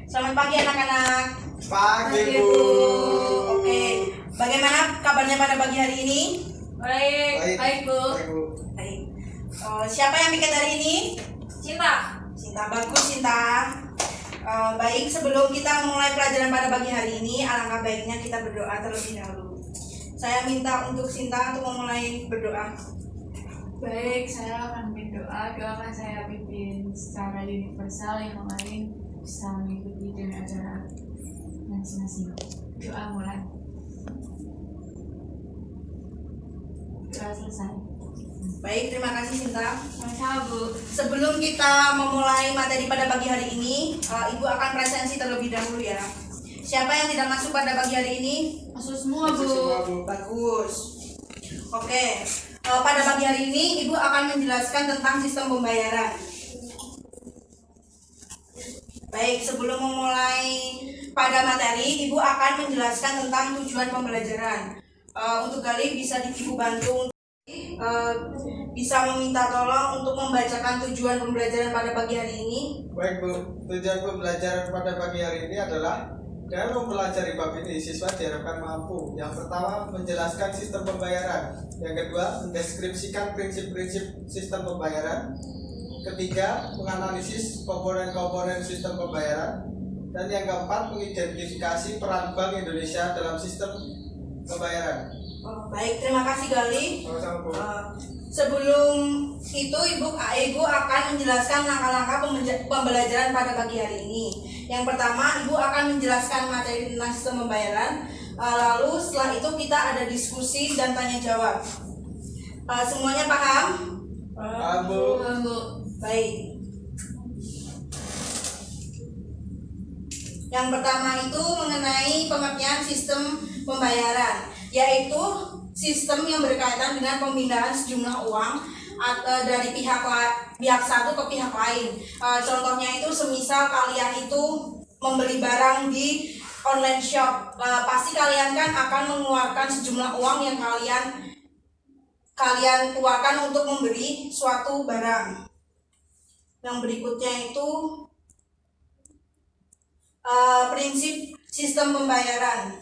Selamat pagi anak-anak. Pagi, Bu. Oke, bagaimana kabarnya pada pagi hari ini? Baik, Bu. Baik. Siapa yang bikin hari ini? Cinta. Cinta, bagus Cinta. Baik, sebelum kita mulai pelajaran pada pagi hari ini, alangkah baiknya kita berdoa terlebih dahulu. Saya minta untuk Cinta untuk memulai berdoa. Baik, saya akan berdoa. Doa akan saya pimpin secara universal, yang lain bisa mengikuti dengan acara masing-masing. Doa mulai. Doa selesai. Baik, terima kasih Cinta. Sama-sama, Bu. Sebelum kita memulai materi pada pagi hari ini, Ibu akan presensi terlebih dahulu ya. Siapa yang tidak masuk pada pagi hari ini? Masuk semua, Masuk semua, Bu. Bu. Bagus. Oke, pada pagi hari ini Ibu akan menjelaskan tentang sistem pembayaran. Baik, sebelum memulai pada materi, Ibu akan menjelaskan tentang tujuan pembelajaran. Untuk kali bisa Ibu bantu bisa meminta tolong untuk membacakan tujuan pembelajaran pada pagi hari ini. Baik, Bu. Tujuan pembelajaran pada pagi hari ini adalah dengan mempelajari bab ini, siswa diharapkan mampu. Yang pertama, menjelaskan sistem pembayaran. Yang kedua, mendeskripsikan prinsip-prinsip sistem pembayaran. Ketiga, menganalisis komponen-komponen sistem pembayaran. Dan yang keempat, mengidentifikasi peran Bank Indonesia dalam sistem pembayaran. Baik, terima kasih Gali. Sama-sama, Bu. Sebelum itu Ibu akan menjelaskan langkah-langkah pembelajaran pada pagi hari ini. Yang pertama, Ibu akan menjelaskan materi tentang sistem pembayaran. Lalu setelah itu kita ada diskusi dan tanya jawab. Semuanya paham? Paham, Bu. Bu. Baik. Yang pertama itu mengenai pengertian sistem pembayaran, yaitu sistem yang berkaitan dengan pemindahan sejumlah uang dari pihak satu ke pihak lain. Contohnya itu semisal kalian itu membeli barang di online shop, pasti kalian kan akan mengeluarkan sejumlah uang yang kalian keluarkan untuk membeli suatu barang. Yang berikutnya itu prinsip sistem pembayaran,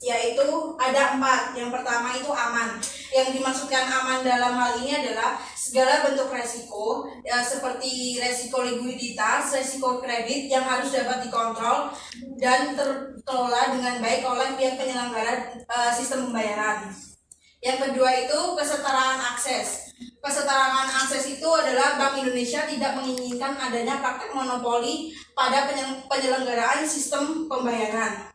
yaitu ada 4. Yang pertama itu aman. Yang dimaksudkan aman dalam hal ini adalah segala bentuk resiko, seperti resiko likuiditas, resiko kredit yang harus dapat dikontrol dan terkelola dengan baik oleh pihak penyelenggara sistem pembayaran. Yang kedua itu kesetaraan akses. Kesetaraan akses itu adalah Bank Indonesia tidak menginginkan adanya praktek monopoli pada penyelenggaraan sistem pembayaran.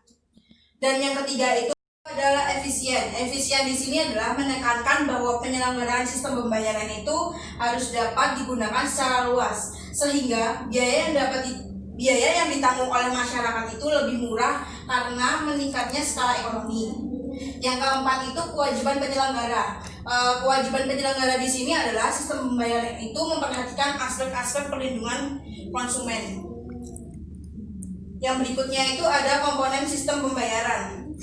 Dan yang ketiga itu adalah efisien. Efisien di sini adalah menekankan bahwa penyelenggaraan sistem pembayaran itu harus dapat digunakan secara luas, sehingga biaya yang ditanggung oleh masyarakat itu lebih murah karena meningkatnya skala ekonomi. Yang keempat itu kewajiban penyelenggara. Kewajiban penyelenggara di sini adalah sistem pembayaran itu memperhatikan aspek-aspek perlindungan konsumen. Yang berikutnya itu ada komponen sistem pembayaran.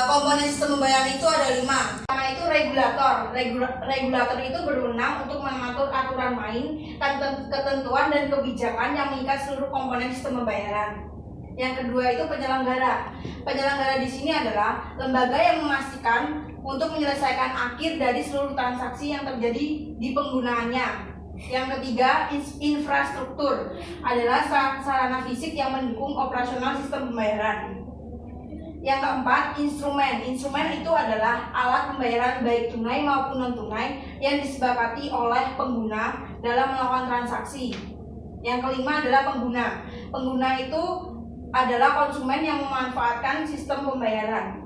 Komponen sistem pembayaran itu ada 5. Pertama itu regulator. Regulator itu berwenang untuk mengatur aturan main, ketentuan dan kebijakan yang mengikat seluruh komponen sistem pembayaran. Yang kedua itu penyelenggara. Penyelenggara di sini adalah lembaga yang memastikan untuk menyelesaikan akhir dari seluruh transaksi yang terjadi di penggunaannya. Yang ketiga, infrastruktur adalah sarana fisik yang mendukung operasional sistem pembayaran. Yang keempat, instrumen. Instrumen itu adalah alat pembayaran baik tunai maupun non tunai yang disepakati oleh pengguna dalam melakukan transaksi. Yang kelima adalah pengguna. Pengguna itu adalah konsumen yang memanfaatkan sistem pembayaran.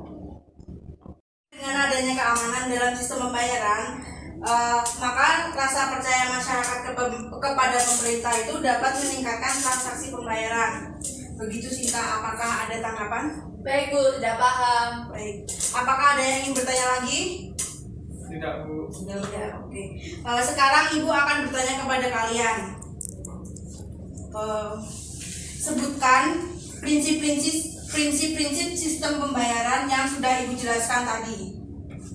Dengan adanya keamanan dalam sistem pembayaran, maka rasa percaya masyarakat kepada pemerintah itu dapat meningkatkan transaksi pembayaran. Begitu Sinta, apakah ada tanggapan? Baik, Bu. Tidak paham. Baik. Apakah ada yang ingin bertanya lagi? Tidak, Bu. Ya, oke. Sekarang Ibu akan bertanya kepada kalian. Sebutkan prinsip-prinsip sistem pembayaran yang sudah Ibu jelaskan tadi.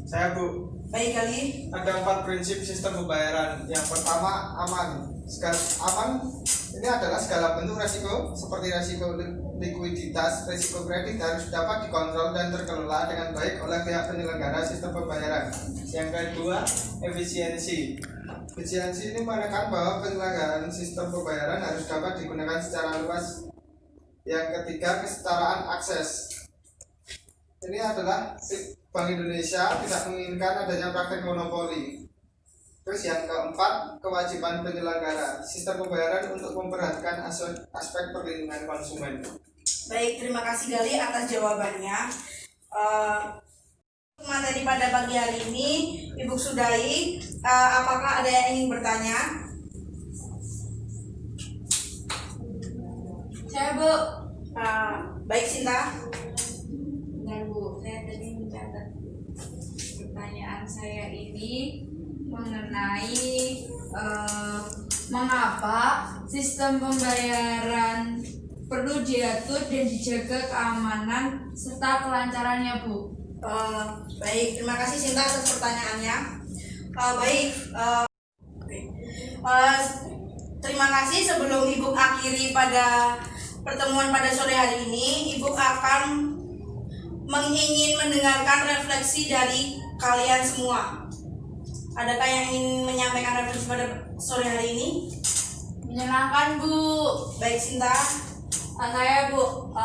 Saya, Bu. Baik kali. Ada 4 prinsip sistem pembayaran. Yang pertama, aman. Aman ini adalah segala bentuk resiko seperti resiko likuiditas, resiko kredit harus dapat dikontrol dan terkelola dengan baik oleh pihak penyelenggara sistem pembayaran. Yang kedua, efisiensi. Efisiensi ini menekan bahwa penyelenggaraan sistem pembayaran harus dapat digunakan secara luas. Yang ketiga, kesetaraan akses. Ini adalah Bank Indonesia tidak menginginkan adanya praktek monopoli. Terus yang keempat, kewajiban penyelenggara sistem pembayaran untuk memperhatikan aspek perlindungan konsumen. Baik, terima kasih Gali atas jawabannya. Materi pada pagi hari ini, Ibu Sudai, apakah ada yang ingin bertanya? Saya Bu. Baik Sinta. Bentar Bu, saya tadi mencatat pertanyaan saya ini mengenai mengapa sistem pembayaran perlu diatur dan dijaga keamanan serta kelancarannya Bu. Baik, terima kasih Sinta atas pertanyaannya. Terima kasih. Sebelum Ibu akhiri pada pertemuan pada sore hari ini, Ibu akan ingin mendengarkan refleksi dari kalian semua. Adakah yang ingin menyampaikan refleksi pada sore hari ini? Menyenangkan Bu. Baik Sinta. Saya Bu,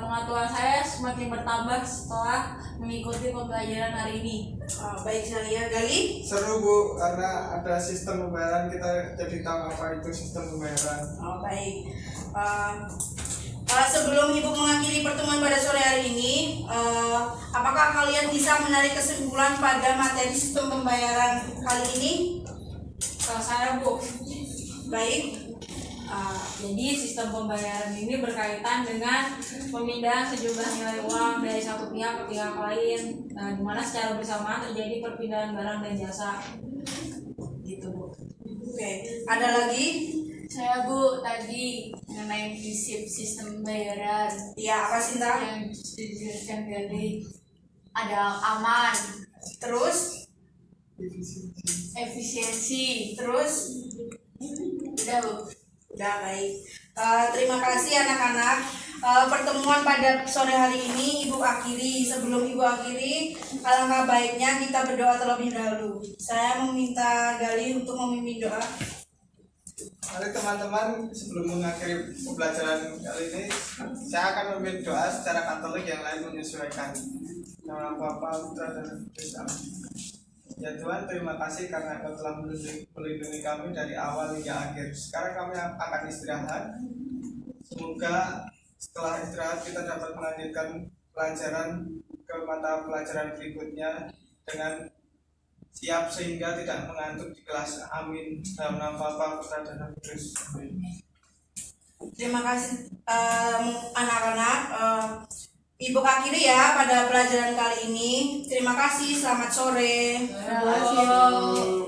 pengetahuan saya semakin bertambah setelah mengikuti pembelajaran hari ini. Baik Zalia. Gali? Seru Bu, karena ada sistem pembayaran kita jadi tahu apa itu sistem pembayaran. Baik. Sebelum Ibu mengakhiri pertemuan pada sore hari ini, apakah kalian bisa menarik kesimpulan pada materi sistem pembayaran kali ini? Saya Bu. Baik. Jadi sistem pembayaran ini berkaitan dengan pemindahan sejumlah nilai uang dari satu pihak ke pihak lain, di mana secara bersamaan terjadi perpindahan barang dan jasa. Gitu Bu. Oke. Ada lagi? Saya Bu tadi mengenai prinsip sistem pembayaran Ya, apa Sinta? yang dijelaskan tadi, ada aman, Terus? efisiensi, Terus? udah Bu. Udah, baik. Terima kasih anak-anak. Pertemuan pada sore hari ini Ibu akhiri. Sebelum Ibu akhiri, alangkah baiknya kita berdoa terlebih dahulu. Saya meminta Gali untuk memimpin doa. Mari teman-teman, sebelum mengakhiri pembelajaran kali ini, saya akan memimpin doa secara katolik, yang lain menyesuaikan. Nama Bapa, Putra, dan Roh Kudus. Amin. Ya Tuhan, terima kasih karena Engkau telah melindungi kami dari awal hingga akhir. Sekarang kami akan istirahat. Semoga setelah istirahat kita dapat melanjutkan pelajaran ke mata pelajaran berikutnya dengan siap sehingga tidak mengantuk di kelas. Amin. Dalam nama Bapa, Putra, dan Roh Kudus. Amin. Terima kasih anak-anak. Ibu akhiri ya pada pelajaran kali ini. Terima kasih. Selamat sore. Terima kasih Bu.